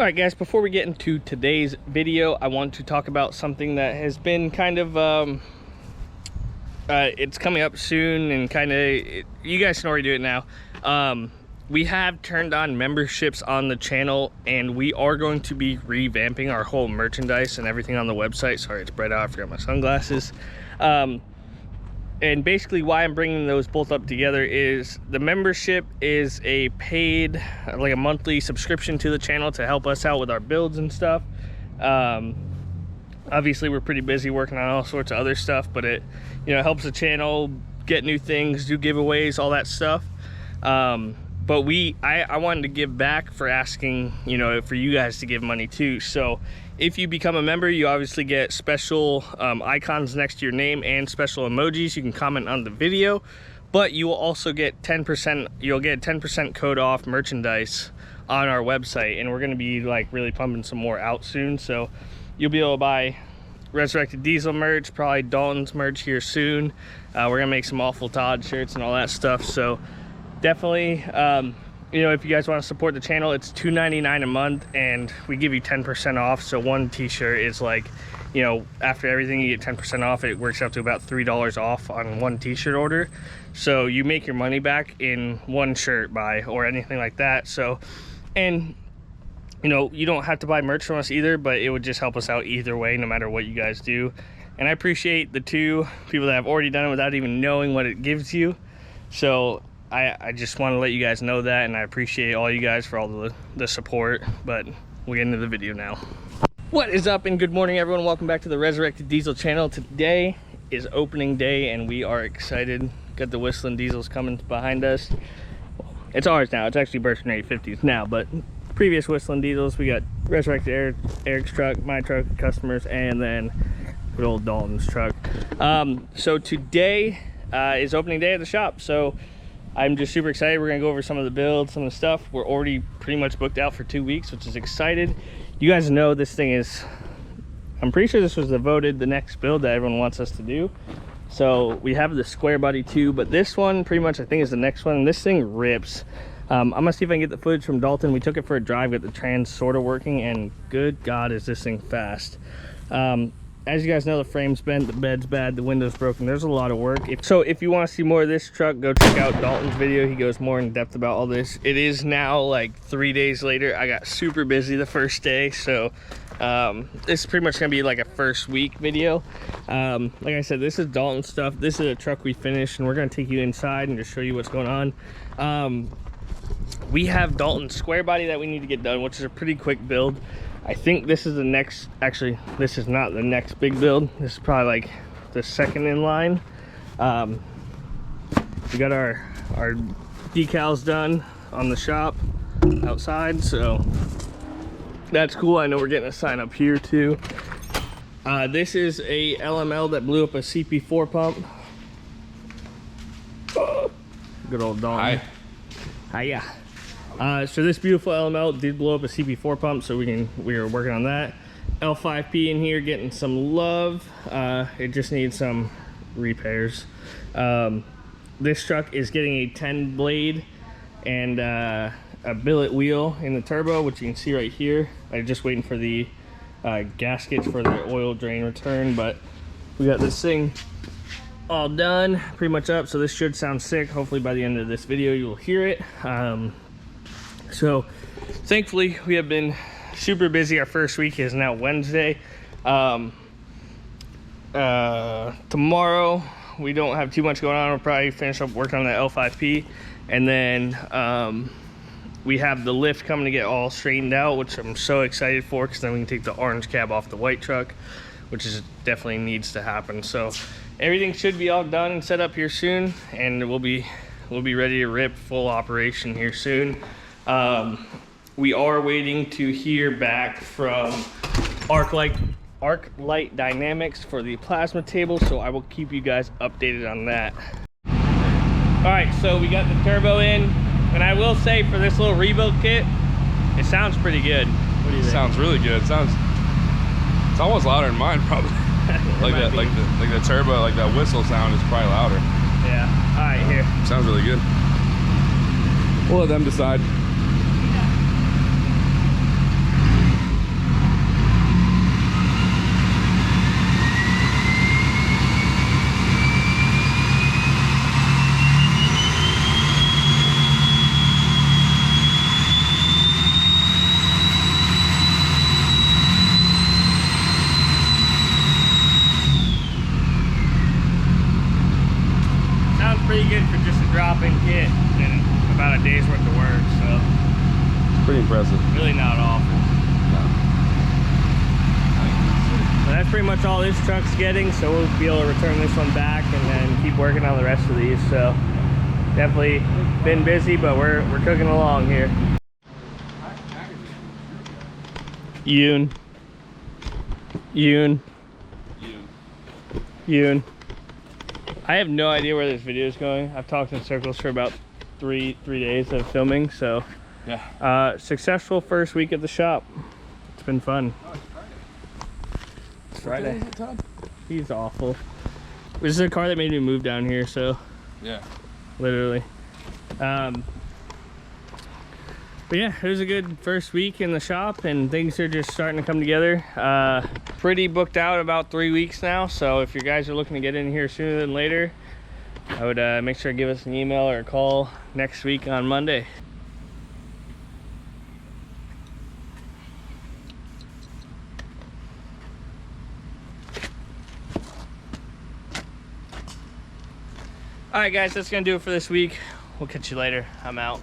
Alright guys, before we get into today's video, I want to talk about something that has been kind of, it's coming up soon and kind of, you guys can already do it now. We have turned on memberships on the channel and we are going to be revamping our whole merchandise and everything on the website. Sorry, it's bright out, I forgot my sunglasses. And basically why I'm bringing those both up together is the membership is a paid, like a monthly subscription to the channel to help us out with our builds and stuff. Obviously we're pretty busy working on all sorts of other stuff, but it, you know, helps the channel get new things, do giveaways, all that stuff. But I wanted to give back for asking, you know, for you guys to give money too. So if you become a member, you obviously get special icons next to your name and special emojis. You can comment on the video, but you will also get 10%, you'll get a 10% code off merchandise on our website. And we're gonna be like really pumping some more out soon. So you'll be able to buy Resurrected Diesel merch, probably Dalton's merch here soon. We're gonna make some Awful Todd shirts and all that stuff. So definitely, you know, if you guys want to support the channel, it's $2.99 a month and we give you 10% off. So one t-shirt is like, you know, after everything you get 10% off. It works out to about $3 off on one t-shirt order. So you make your money back in one shirt buy or anything like that. So, and you know, you don't have to buy merch from us either, but it would just help us out either way, no matter what you guys do. And I appreciate the two people that have already done it without even knowing what it gives you. So I just want to let you guys know that, and I appreciate all you guys for all the support, but we'll get into the video now. What is up, and good morning everyone. Welcome back to the Resurrected Diesel channel. Today is opening day and we are excited. Got the Whistling Diesels coming behind us. It's ours now, it's actually Bertrand 850s now, but previous Whistling Diesels, we got Resurrected Eric's truck, my truck, customers, and then good old Dalton's truck. So today is opening day at the shop, so I'm just super excited. We're gonna go over some of the builds, some of the stuff. We're already pretty much booked out for 2 weeks, which is excited. You guys know this thing is, I'm pretty sure this was voted the next build that everyone wants us to do. So we have the square body too, but this one pretty much I think is the next one. This thing rips. I'm gonna see if I can get the footage from Dalton. We took it for a drive, got the trans sort of working, and good God is this thing fast. As you guys know, the frame's bent, the bed's bad, the window's broken. There's a lot of work. So if you want to see more of this truck, go check out Dalton's video. He goes more in depth about all this. It is now like 3 days later. I got super busy the first day, so this is pretty much gonna be like a first week video. Like I said, this is Dalton stuff. This is a truck we finished, and we're gonna take you inside and just show you what's going on. We have Dalton's square body that we need to get done, which is a pretty quick build. I think this is the next, actually this is not the next big build. This is probably like the second in line. We got our decals done on the shop outside, so that's cool. I know we're getting a sign up here too. This is a LML that blew up a CP4 pump. Good old Dalton. Hi. Hiya. So this beautiful LML did blow up a CP4 pump, so we are working on that. L5P in here getting some love. It just needs some repairs. This truck is getting a 10 blade and a billet wheel in the turbo, which you can see right here. I'm just waiting for the gaskets for the oil drain return, but we got this thing all done, pretty much up. So this should sound sick. Hopefully by the end of this video you'll hear it. So thankfully we have been super busy. Our first week is now Wednesday. Tomorrow we don't have too much going on. We'll probably finish up working on the L5P, and then we have the lift coming to get all straightened out, which I'm so excited for, because then we can take the orange cab off the white truck, which is definitely needs to happen. So everything should be all done and set up here soon, and we'll be ready to rip full operation here soon. We are waiting to hear back from ArcLight Dynamics for the plasma table, so I will keep you guys updated on that. All right, so we got the turbo in, and I will say for this little rebuild kit, it sounds pretty good. What do you think? Sounds really good. It's almost louder than mine, probably. like the turbo, like that whistle sound is probably louder. Yeah. All right, here. Sounds really good. We'll let them decide. pretty good for just a drop-in kit and about a day's worth of work, so. It's pretty impressive. Really not awful. No. So that's pretty much all this truck's getting, so we'll be able to return this one back and then keep working on the rest of these. So definitely been busy, but we're cooking along here. Yoon. I have no idea where this video is going. I've talked in circles for about three days of filming, so yeah. Successful first week at the shop. It's been fun. It's Friday. He's awful. This is a car that made me move down here, so yeah, literally. But yeah, it was a good first week in the shop and things are just starting to come together. Pretty booked out about 3 weeks now, so if you guys are looking to get in here sooner than later, I would make sure to give us an email or a call next week on Monday. All right guys, that's gonna do it for this week. We'll catch you later. I'm out.